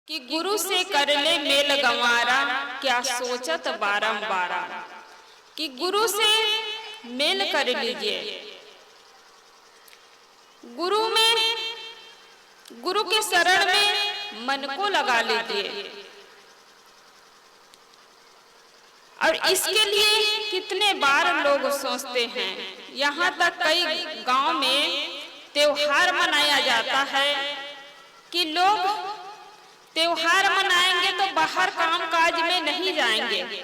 कि गुरु से कर ले मेल गंवारा, क्या सोचत बारंबारा। कि गुरु से मेल कर लीजिए, गुरु के शरण में मन को लगा लीजिए। और इसके लिए कितने बार लोग सोचते हैं। यहाँ तक कई गांव में त्योहार मनाया जाता है कि लोग त्योहार मनाएंगे तो बाहर काम काज में नहीं जाएंगे,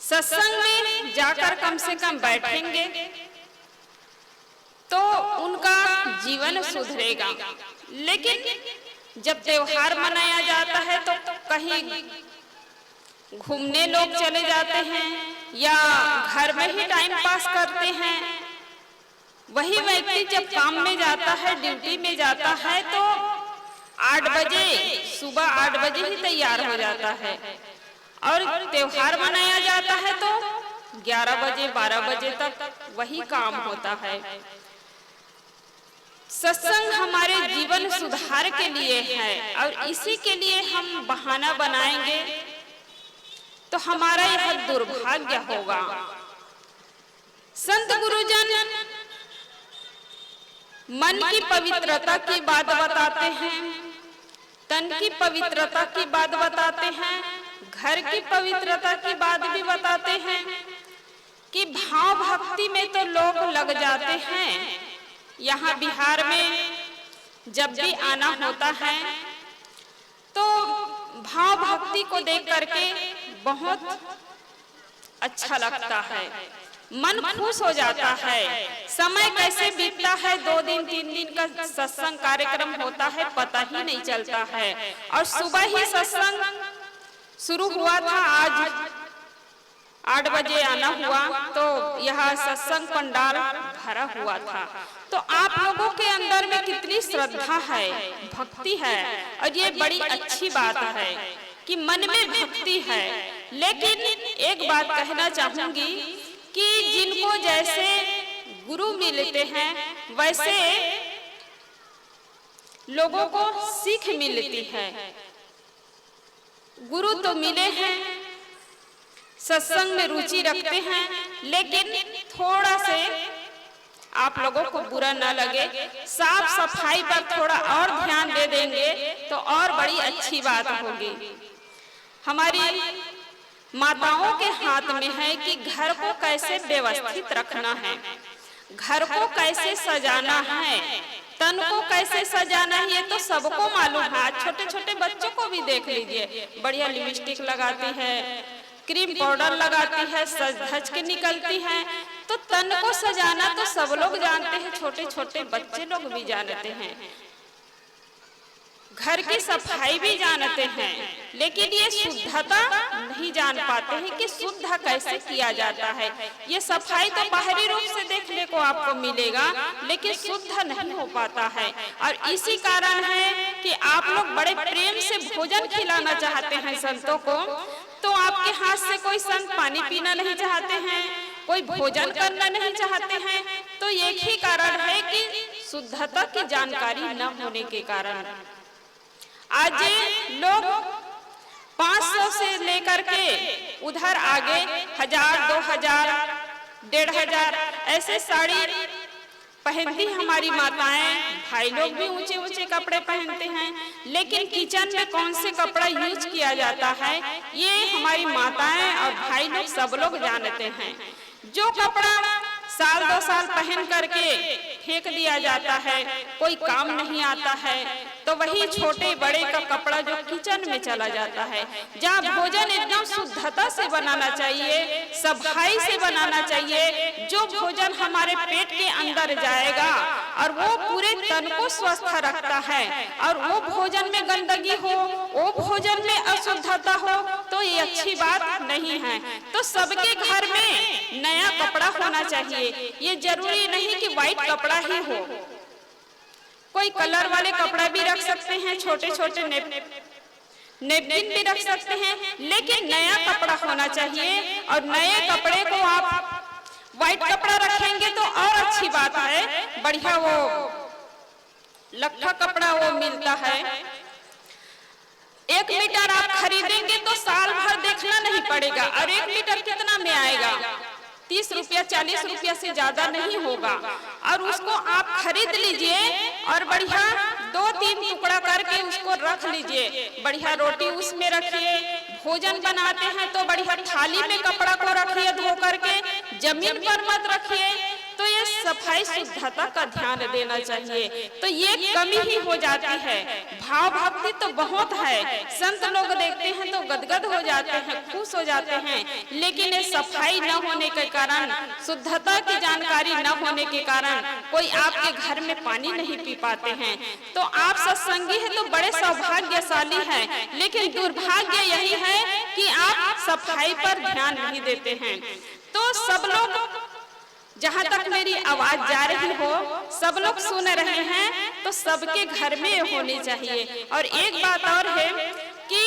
सत्संग में जाकर कम से कम बैठेंगे तो उनका जीवन सुधरेगा। लेकिन जब त्योहार मनाया जाता है तो कहीं घूमने लोग चले जाते हैं या घर में ही टाइम पास करते हैं। वही व्यक्ति जब काम में जाता है, ड्यूटी में जाता है तो 8 बजे, सुबह 8 बजे ही तैयार हो जाता है और त्योहार मनाया जाता है तो 11 बजे 12 बजे तक वही काम होता है। सत्संग हमारे जीवन सुधार के लिए है और इसी के लिए हम बहाना बनाएंगे तो हमारा यह दुर्भाग्य होगा। संत गुरुजन मन की पवित्रता की बात बताते हैं, तन की पवित्रता की बात बताते हैं, घर की पवित्रता की बात भी बताते हैं कि भाव भक्ति में तो लोग लग जाते हैं। यहाँ बिहार में जब भी आना होता है तो भाव भक्ति को देख करके बहुत अच्छा लगता है, मन खुश हो जाता है। समय कैसे बीतता है, 2 दिन 3 दिन का सत्संग कार्यक्रम होता है, पता ही नहीं चलता है। और सुबह ही सत्संग शुरू हुआ था, आज 8 बजे आना हुआ तो यह सत्संग पंडाल भरा हुआ था। तो आप लोगों के अंदर में कितनी श्रद्धा है, भक्ति है और ये बड़ी अच्छी बात है कि मन में भक्ति है। लेकिन एक बात कहना चाहूंगी कि जिनको जैसे गुरु मिलते हैं वैसे लोगों को सीख मिलती है। गुरु तो मिले हैं, सत्संग में रुचि रखते हैं, लेकिन थोड़ा से आप लोगों को बुरा न लगे, साफ सफाई पर थोड़ा और ध्यान दे देंगे तो और बड़ी अच्छी बात होगी। हमारी माताओं के हाथ में है कि घर को कैसे व्यवस्थित रखना है, घर को कैसे सजाना है, तन को कैसे सजाना है, ये तो सबको मालूम है। छोटे छोटे बच्चों को भी देख लीजिए, बढ़िया लिपस्टिक लगाती है, क्रीम पाउडर लगाती है, सज धज के निकलती है। तो तन को सजाना तो सब लोग जानते हैं, छोटे छोटे बच्चे लोग भी जानते हैं, घर की सफाई भी जानते हैं, लेकिन ये शुद्धता नहीं जान पाते हैं कि शुद्ध कैसे किया जाता है। ये सफाई तो बाहरी रूप से देखने को आपको मिलेगा, लेकिन शुद्ध नहीं हो पाता है। और इसी कारण है कि आप लोग बड़े प्रेम से भोजन खिलाना चाहते हैं संतों को, तो आपके हाथ से कोई संत पानी पीना नहीं चाहते हैं, कोई भोजन करना नहीं चाहते हैं। तो एक ही कारण है कि शुद्धता की जानकारी न होने के कारण आज लोग 500 से लेकर के उधर आगे 1000, 2000, 1500 ऐसे साड़ी पहनती हमारी माताएं। भाई लोग भी ऊंचे ऊंचे कपड़े पहनते हैं, लेकिन किचन में कौन से कपड़ा यूज किया जाता है ये हमारी माताएं और भाई लोग सब लोग जानते हैं। जो कपड़ा साल 2 साल पहन करके फेंक दिया जाता है, कोई काम नहीं आता है, तो वही छोटे बड़े का कपड़ा जो किचन में चला जाता है। जहाँ भोजन एकदम शुद्धता से बनाना चाहिए, सफाई से बनाना चाहिए, जो भोजन हमारे पेट के अंदर जाएगा और वो पूरे तन को स्वस्थ रखता है, और वो भोजन में गंदगी हो, वो भोजन में अशुद्धता हो तो ये अच्छी बात नहीं है। तो सबके घर में नया कपड़ा होना चाहिए। ये जरूरी नहीं कि व्हाइट कपड़ा ही हो, कोई कलर वाले कपड़ा भी रख सकते हैं, छोटे छोटे नेपकिन भी रख सकते हैं, लेकिन नया कपड़ा होना चाहिए। और नए कपड़े को आप व्हाइट कपड़ा रखेंगे तो और अच्छी बात है, बढ़िया वो लट्ठा कपड़ा वो मिलता है 1 मीटर आप खरीदेंगे तो साल भर देखना नहीं पड़ेगा। और 1 मीटर कितना में आएगा? 30 रुपया 40 रुपया से ज्यादा नहीं होगा। और उसको आप खरीद लीजिए और बढ़िया 2-3 टुकड़ा करके उसको रख लीजिए। बढ़िया रोटी उसमें रखिए, भोजन बनाते हैं तो बढ़िया थाली में कपड़ा को रखिए धो करके, जमीन पर मत रखिए। तो ये सफाई शुद्धता का ध्यान देना चाहिए। तो ये कमी ही हो जाती है। भाव भक्ति तो बहुत है, संत लोग देखते हैं तो गदगद हो जाते हैं, खुश हो जाते हैं, लेकिन ये सफाई न होने के कारण, शुद्धता की जानकारी न होने के कारण कोई आपके घर में पानी नहीं पी पाते हैं। तो आप सत्संगी हैं तो बड़े सौभाग्यशाली हैं, लेकिन दुर्भाग्य यही है कि आप सफाई पर ध्यान नहीं देते हैं। तो सब लोग, जहाँ तक मेरी आवाज जा रही हो, सब लोग सुन रहे हैं, तो सबके घर में होनी चाहिए। और एक बात और है कि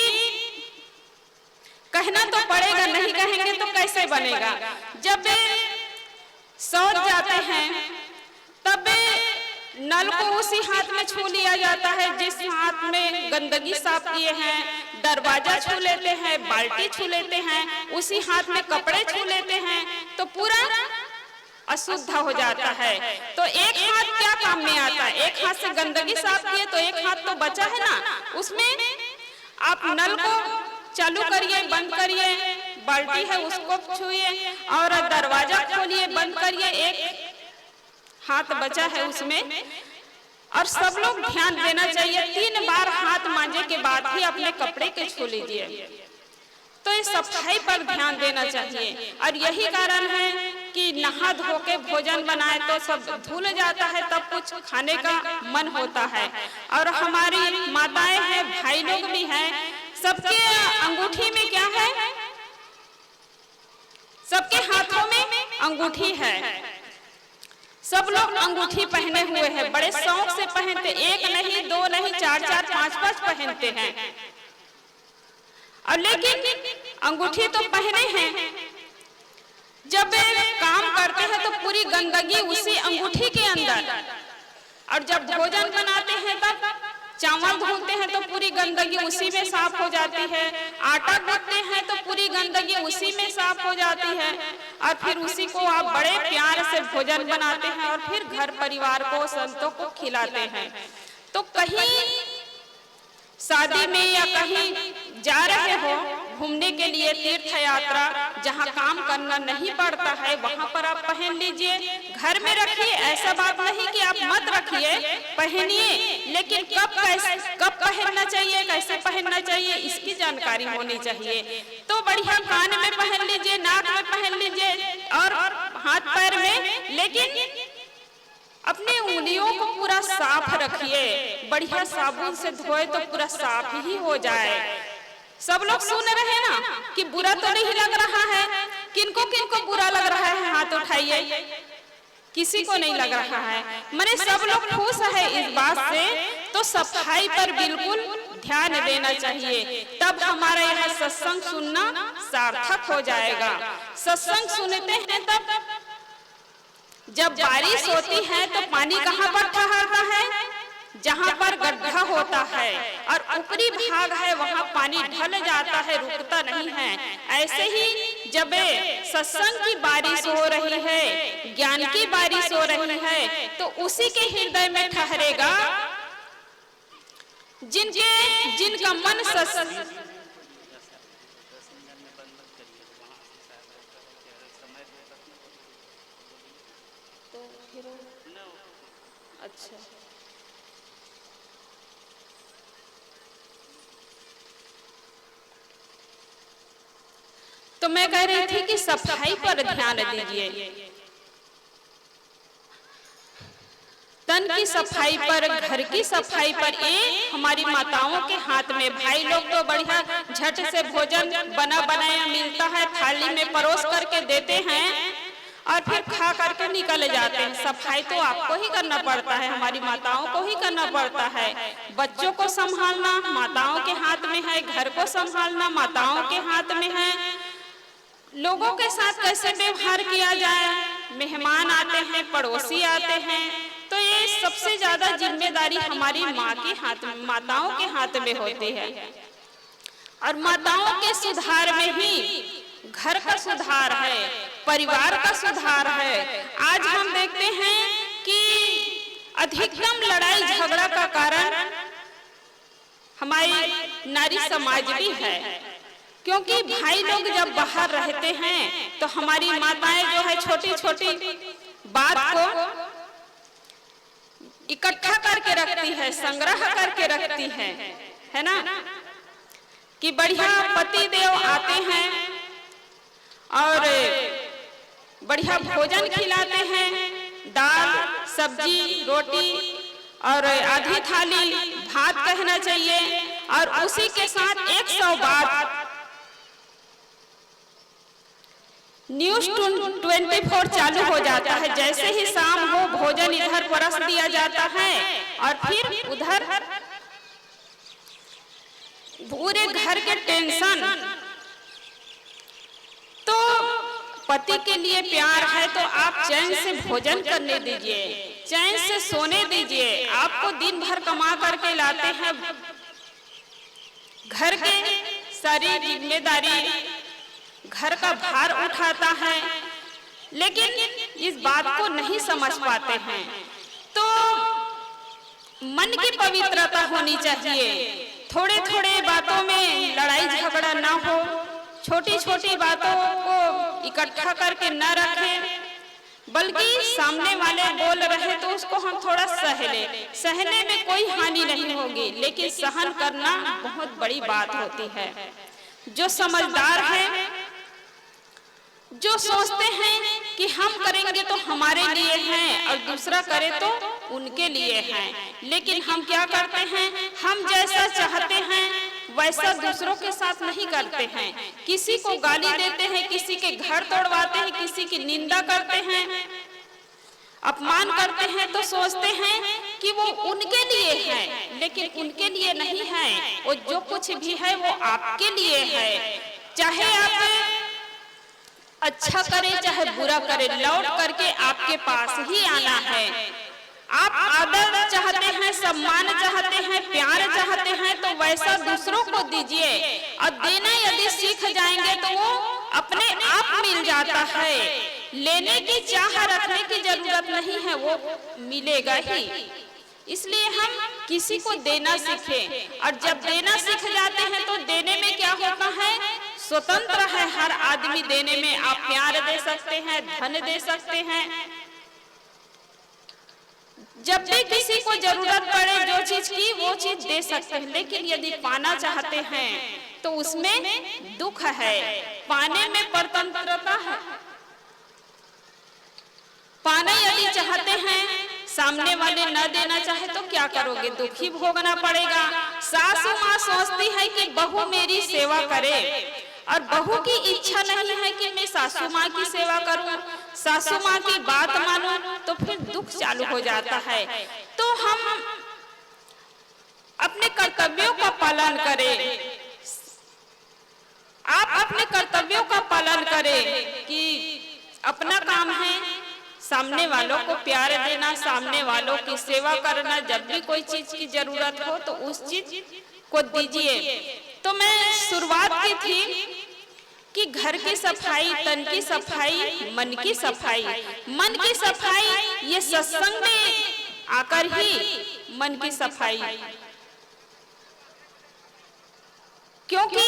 कहना तो पड़ेगा, नहीं कहेंगे तो कैसे बनेगा। जब शौच जाते हैं तब नल को उसी हाथ में छू लिया जाता है जिस हाथ में गंदगी साफ किए हैं, दरवाजा छू लेते हैं, बाल्टी छू लेते हैं, उसी हाथ में कपड़े छू लेते हैं, तो पूरा अशुद्ध हो जाता है। तो एक हाथ क्या काम में आता है? एक हाथ से गंदगी साफ किए तो एक हाथ तो बचा है ना, उसमें आप नल को चालू करिए, बंद करिए, बाल्टी है उसको छुइए और दरवाजा खोलिए, बंद करिए, एक हाथ बचा है उसमें। और सब लोग ध्यान देना चाहिए, 3 बार हाथ मांजे के बाद ही अपने कपड़े के छू लीजिए। तो इस सफाई पर ध्यान देना चाहिए। और यही कारण है कि नहा धो के भोजन बनाए तो सब धुल जाता है, तब कुछ खाने का मन होता है। और हमारी माताएं हैं, भाई लोग भी हैं, सबके अंगूठी में क्या है? सबके हाथों में अंगूठी है। सब लोग अंगूठी पहने हुए हैं, बड़े शौक से पहनते, 1 नहीं 2 नहीं 4-4 5-5 पहनते हैं। और लेकिन अंगूठी तो पहने हैं, जब काम करते हैं तो पूरी गंदगी उसी अंगूठी के अंदर। और जब भोजन बनाते हैं तब चावल धोते हैं तो पूरी गंदगी उसी में साफ हो जाती है, आटा गूंथते हैं तो पूरी गंदगी उसी में साफ हो जाती है। और फिर उसी को आप बड़े प्यार से भोजन बनाते हैं और फिर घर परिवार को, संतों को खिलाते हैं। तो कहीं शादी में या कहीं जा रहे हो घूमने के लिए, तीर्थ यात्रा, जहाँ काम करना नहीं पड़ता है, वहाँ पर आप पहन लीजिए, घर में रखिए। ऐसा बात नहीं कि आप मत रखिए, पहनिए, लेकिन कब पहनना चाहिए, कैसे पहनना चाहिए, इसकी जानकारी होनी चाहिए। तो बढ़िया कान में पहन लीजिए, नाक में पहन लीजिए और हाथ पैर में, लेकिन अपने उंगलियों को पूरा साफ रखिए, बढ़िया साबुन से धोए तो पूरा साफ ही हो जाए। सब लोग सुन रहे हैं ना कि बुरा तो नहीं लग रहा है? किनको किनको बुरा लग रहा है? हाथ उठाइए। किसी को नहीं लग रहा है, मैंने सब लोग खुश है इस बात से। तो सफाई पर बिल्कुल ध्यान देना चाहिए, तब हमारा यहाँ सत्संग सुनना सार्थक हो जाएगा। सत्संग सुनते हैं तब जब बारिश होती है तो पानी कहाँ पर ठहरता है? जहाँ पर गड्ढा होता है और ऊपरी भाग है वहाँ पानी ढल जाता है, रुकता नहीं है। ऐसे ही जब सत्संग की बारिश हो रही है, ज्ञान की बारिश हो रही है, तो उसी के हृदय में ठहरेगा जिनका मन सत्संग। अच्छा, तो मैं कह रही थी कि सफाई पर ध्यान दीजिए, तन की सफाई पर, घर की सफाई पर। ये हमारी माताओं के हाथ में। भाई लोग तो बढ़िया झट से भोजन बना बनाया मिलता है, थाली में परोस करके देते हैं और फिर खा करके निकल जाते हैं। सफाई तो आपको ही करना पड़ता है, हमारी माताओं को ही करना पड़ता है। बच्चों को संभालना माताओं के हाथ में है, घर को संभालना माताओं के हाथ में है। लोगों के साथ कैसे व्यवहार किया जाए, मेहमान आते हैं, पड़ोसी आते हैं, तो ये सबसे ज्यादा जिम्मेदारी हमारी माँ के हाथ में, माताओं के हाथ में होती है। और माताओं के सुधार में ही घर का सुधार है, परिवार का सुधार है। आज हम देखते हैं कि अधिकतम लड़ाई झगड़ा का कारण हमारी नारी समाज भी है, क्योंकि भाई लोग जब बाहर रहते हैं तो हमारी माताएं जो है छोटी छोटी बात को इकट्ठा करके रखती है, संग्रह करके रखती है ना, कि बढ़िया पति देव आते हैं और बढ़िया भोजन खिलाते हैं, दाल सब्जी रोटी और आधी थाली भात कहना चाहिए, और उसी के साथ 100 बात न्यूज 24 चालू हो जाता है। जैसे ही शाम हो भोजन इधर परस दिया जाता है और फिर उधर पूरे घर के टेंशन। तो पति के लिए प्यार है तो आप चैन से भोजन करने दीजिए, चैन से सोने दीजिए। आपको दिन भर कमा करके लाते हैं, घर के सारी जिम्मेदारी, घर का भार उठाता है, लेकिन इस बात को नहीं समझ पाते हैं। तो मन की पवित्रता होनी चाहिए, थोड़े थोड़े बातों में लड़ाई झगड़ा ना हो, छोटी छोटी बातों को इकट्ठा करके न रखें, बल्कि सामने वाले बोल रहे तो उसको हम थोड़ा सह ले। सहने में कोई हानि नहीं होगी, लेकिन सहन करना बहुत बड़ी बात होती है। जो समझदार है, जो सोचते हैं कि हम करेंगे तो हमारे लिए हैं और दूसरा करे तो उनके लिए हैं, लेकिन हम क्या करते हैं, हम जैसा चाहते हैं वैसा दूसरों के साथ नहीं करते हैं। किसी को गाली देते हैं, किसी के घर तोड़वाते हैं, किसी की निंदा करते हैं, अपमान करते हैं, तो सोचते हैं कि वो उनके लिए है, लेकिन उनके लिए नहीं है। वो जो कुछ भी है वो आपके लिए है। चाहे आप अच्छा करे चाहे बुरा करे, लौट करके आपके पास ही आना है। आप आदर चाहते हैं, सम्मान चाहते हैं, प्यार चाहते हैं, तो वैसा दूसरों को दीजिए। और देना यदि सीख जाएंगे तो वो अपने आप मिल जाता है। लेने की चाह रखने की जरूरत नहीं है, वो मिलेगा ही। इसलिए हम किसी को देना सीखें, और जब देना सीख जाते हैं तो देने में क्या होता है, स्वतंत्र है हर आदमी देने में। आप प्यार दे सकते हैं, धन दे सकते हैं, जब भी किसी को जरूरत पड़े जो चीज की वो चीज दे सकते हैं। लेकिन यदि पाना चाहते हैं तो उसमें दुख है, पाने में परतंत्रता है। पाना यदि चाहते हैं, सामने वाले न देना चाहे तो क्या करोगे, दुख ही भोगना पड़ेगा। सासू माँ सोचती है कि बहू मेरी सेवा करे, और बहू की इच्छा नहीं है कि मैं सासू माँ की सेवा करूं, सासू माँ की बात मानूं, तो फिर दुख चालू हो जाता है। तो हम अपने कर्तव्यों का पालन करें, आप अपने कर्तव्यों का पालन करें कि अपना काम है सामने वालों को प्यार देना, सामने वालों की सेवा करना। जब भी कोई चीज की जरूरत हो तो उस चीज को दीजिए। तो मैं शुरुआत की थी कि घर की सफाई, तन की सफाई, मन की सफाई। मन की सफाई ये सत्संग में आकर ही मन की सफाई, क्योंकि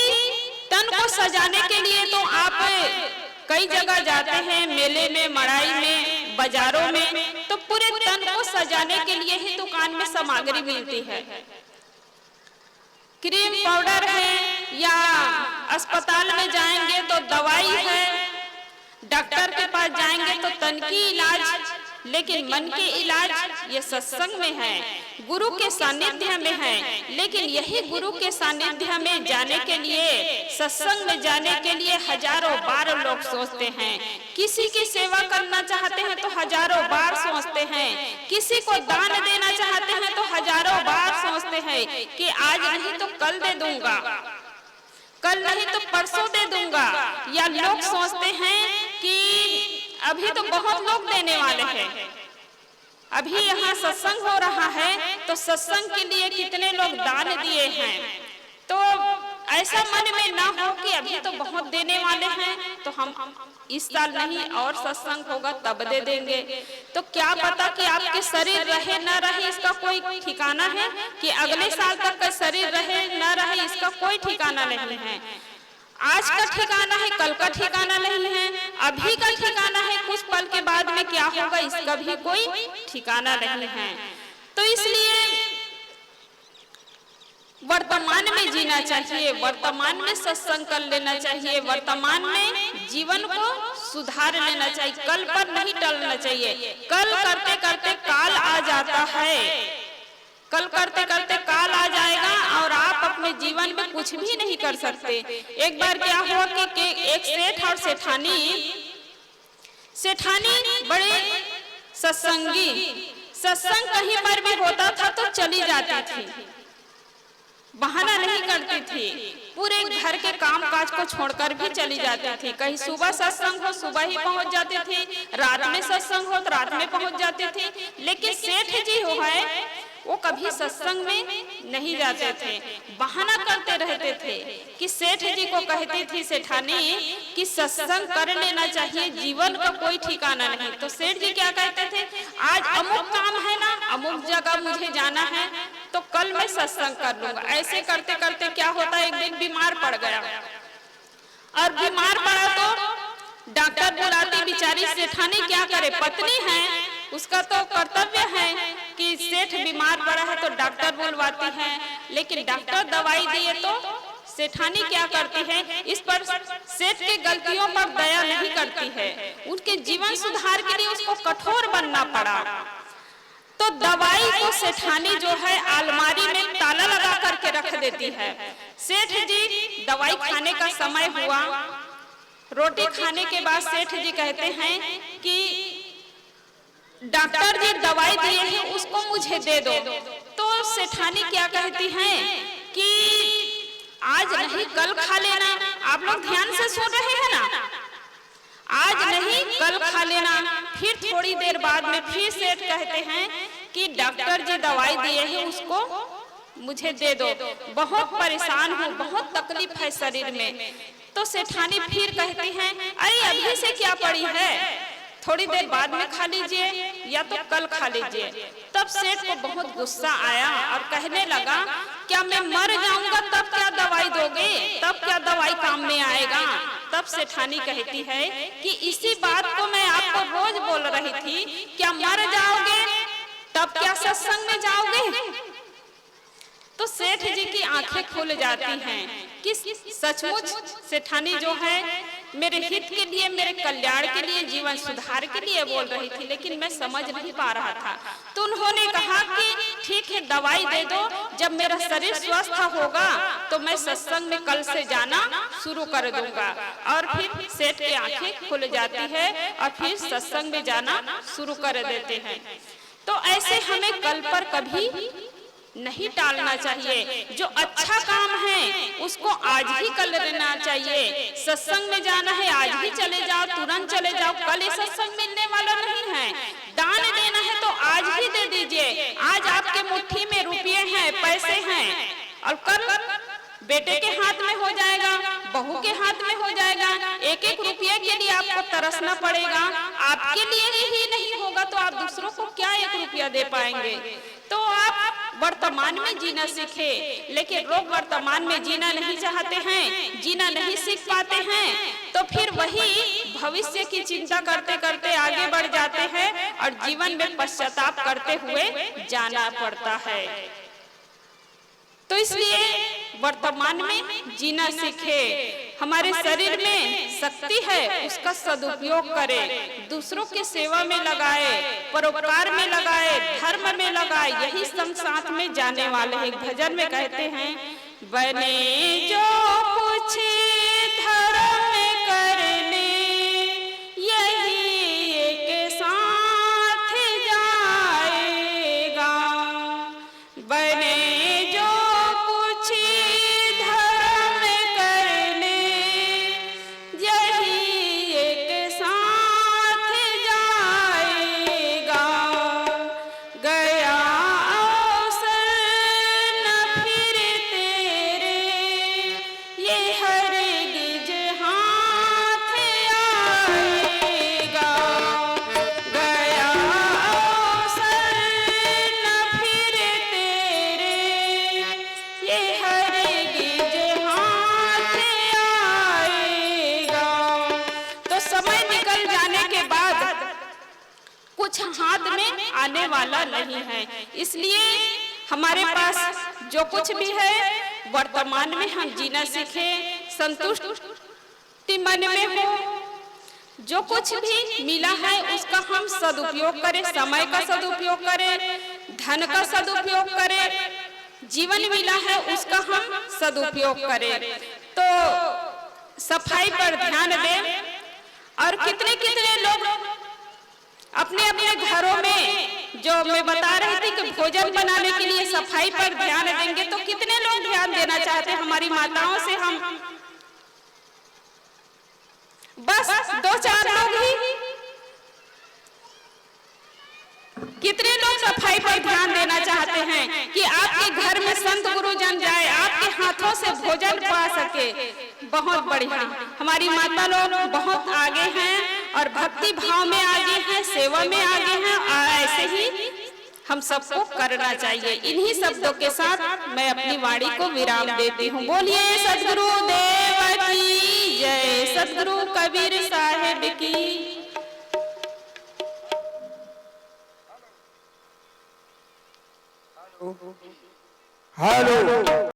तन को सजाने के लिए तो आप कई जगह जाते हैं, मेले में, मड़ाई में, बाजारों में, तो पूरे तन को सजाने के लिए ही दुकान में सामग्री मिलती है। क्रीम पाउडर है, या अस्पताल में जाएंगे तो दवाई है, डॉक्टर के पास जाएंगे तो तन की इलाज, लेकिन मन के इलाज ये सत्संग में है, गुरु के सानिध्य में है। लेकिन यही गुरु के सानिध्य में जाने के लिए, सत्संग में जाने के लिए हजारों बार लोग सोचते हैं। किसी की सेवा करना चाहते हैं तो हजारों बार सोचते हैं, किसी को दान देना चाहते हैं तो हजारों बार सोचते हैं कि आज नहीं तो कल दे दूंगा, कल नहीं तो परसों दे दूंगा। या लोग सोचते हैं कि अभी तो बहुत लोग देने वाले हैं, अभी यहाँ सत्संग हो रहा है तो सत्संग के लिए कितने लोग दान दिए हैं। तो ऐसा मन में ना हो कि अभी तो बहुत देने वाले हैं तो हम इस साल नहीं और सत्संग होगा तब दे देंगे। तो क्या पता कि आपके शरीर रहे न रहे इसका कोई ठिकाना है, कि अगले साल तक का शरीर रहे न रहे इसका कोई ठिकाना नहीं है। आज का ठिकाना है, कल का ठिकाना नहीं है, अभी का ठिकाना है, कुछ पल के बाद में क्या होगा इसका भी कोई ठिकाना नहीं है। तो इसलिए वर्तमान में जीना चाहिए, वर्तमान में सत्संग कर लेना चाहिए, वर्तमान में जीवन को सुधार लेना चाहिए, कल पर नहीं टलना चाहिए। कल करते करते काल आ जाता है, कल करते करते काल आ जाएगा और आप अपने जीवन में कुछ भी नहीं कर सकते। एक बार क्या हुआ कि एक सेठ और सेठानी बड़े सत्संगी, सत्संग कहीं पर भी होता था तो चली जाती थी, बहाना नहीं करती थी, पूरे घर के काम काज को छोड़कर भी चली जाती थी। कहीं सुबह सत्संग हो सुबह ही पहुंच जाती थी, रात में सत्संग हो तो रात में पहुंच जाती थी। लेकिन सेठ जी हो है वो कभी सत्संग में नहीं जाते थे, बहाना करते रहते थे कि सेठ जी को कहती थी सेठानी कि सत्संग कर लेना चाहिए, जीवन का कोई ठिकाना नहीं। तो सेठ जी क्या कहते थे, आज अमुक काम है ना, अमुक जगह मुझे जाना है तो कल मैं सत्संग कर लूंगा। ऐसे करते करते क्या होता, एक दिन बीमार पड़ गया और बीमार पड़ा तो डॉक्टर बुलाती, बेचारी सेठानी क्या करे, पत्नी है उसका तो कर्तव्य है कि सेठ बीमार पड़ा है तो डॉक्टर बुलवाती है। लेकिन डॉक्टर दवाई दिए तो सेठानी क्या करती है, इस पर सेठ के गलतियों पर दया नहीं करती है, उनके जीवन सुधार के लिए उसको कठोर बनना पड़ा। तो दवाई को सेठानी जो है अलमारी में ताला लगा करके रख देती है। सेठ जी दवाई खाने का समय हुआ, रोटी खाने के बाद सेठ जी कहते हैं कि डॉक्टर जी दवाई दिए हैं उसको मुझे दे दो। तो सेठानी क्या कहती हैं कि आज नहीं कल खा लेना। आप लोग ध्यान से सुन रहे हैं ना, आज नहीं कल खा लेना। फिर थोड़ी देर बाद में फिर सेठ कहते हैं कि डॉक्टर जी दवाई दिए हैं उसको मुझे दे दो, बहुत परेशान हूँ, बहुत तकलीफ है शरीर में। तो सेठानी फिर कहती हैं अरे अभी से क्या पड़ी है, थोड़ी देर बाद में खा लीजिए या तो कल खा लीजिए। तब सेठ को बहुत गुस्सा आया और कहने लगा क्या मैं मर जाऊंगा तब क्या दवाई दोगे, तब क्या दवाई काम में आएगा। तब सेठानी कहती है कि इसी बात को मैं आपको रोज बोल रही थी, क्या मर जाओगे तब क्या सत्संग में जाओगे। तो सेठ जी की आंखें खुल जाती हैं कि सचमुच सेठानी जो है मेरे हित के लिए, मेरे कल्याण के लिए, जीवन सुधार के लिए बोल रही थी, लेकिन मैं समझ नहीं पा रहा था। तो उन्होंने कहा कि ठीक है दवाई दे दो, जब मेरा शरीर स्वस्थ होगा तो मैं सत्संग में कल से जाना शुरू कर दूंगा। और फिर सेठ की आंखें खुल जाती है और फिर सत्संग में जाना शुरू कर देते हैं। तो ऐसे हमें कल पर कभी नहीं टालना चाहिए। जो अच्छा काम है उसको आज ही कर लेना चाहिए। सत्संग में जाना है आज ही चले जाओ, तुरंत चले जाओ, कल ये सत्संग मिलने वाला नहीं है। दान देना है तो आज ही दे दीजिए। आज आपके मुट्ठी में रुपये हैं, पैसे हैं और कल बेटे के हाथ में हो जाएगा, बहू के हाथ में हो जाएगा। एक एक रुपये के लिए आपको तरसना पड़ेगा। आपके लिए ही नहीं होगा तो आप दूसरों को क्या एक रुपया दे पाएंगे। तो आप वर्तमान में जीना सीखे, लेकिन लोग वर्तमान में जीना नहीं चाहते हैं, जीना नहीं सीख पाते हैं, तो फिर वही भविष्य की चिंता करते करते आगे बढ़ जाते हैं और जीवन में पश्चाताप करते हुए जाना पड़ता है। तो इसलिए वर्तमान में जीना सीखे। हमारे शरीर में शक्ति है उसका सदुपयोग करें, दूसरों की सेवा में लगाए, परोपकार में लगाए, धर्म में लगाए, यही संग साथ में जाने वाले हैं। भजन में कहते हैं बने जो कुछ धर्म कर ले यही एक साथ जाएगा। बने आने वाला नहीं है। इसलिए हमारे पास जो कुछ भी है वर्तमान में हम जीना सीखें, संतुष्टि मन में हो। जो कुछ भी मिला है उसका हम सदुपयोग करें, समय का सदुपयोग करें, धन का सदुपयोग करें, जीवन मिला है उसका हम सदुपयोग करें। तो सफाई पर ध्यान दें। और कितने कितने लोग अपने अपने घरों में, जो मैं बता रही थी कि भोजन बनाने के लिए सफाई पर ध्यान देंगे, तो कितने लोग ध्यान देना चाहते हैं। हमारी माताओं से हम बस 2-4 लोग ही, कितने लोग सफाई पर ध्यान देना चाहते हैं कि आपके घर में संत गुरुजन जाए, आपके हाथों से भोजन पा सके। बहुत बढ़िया, हमारी माता लोग बहुत आगे हैं और भक्ति भाव में आगे हैं, सेवा में आगे हैं, और ऐसे ही हम सबको करना चाहिए। इन्हीं शब्दों के साथ मैं अपनी वाणी को विराम देती हूँ। बोलिए सद्गुरु देव की जय, सद्गुरु कबीर साहिब की। हेलो।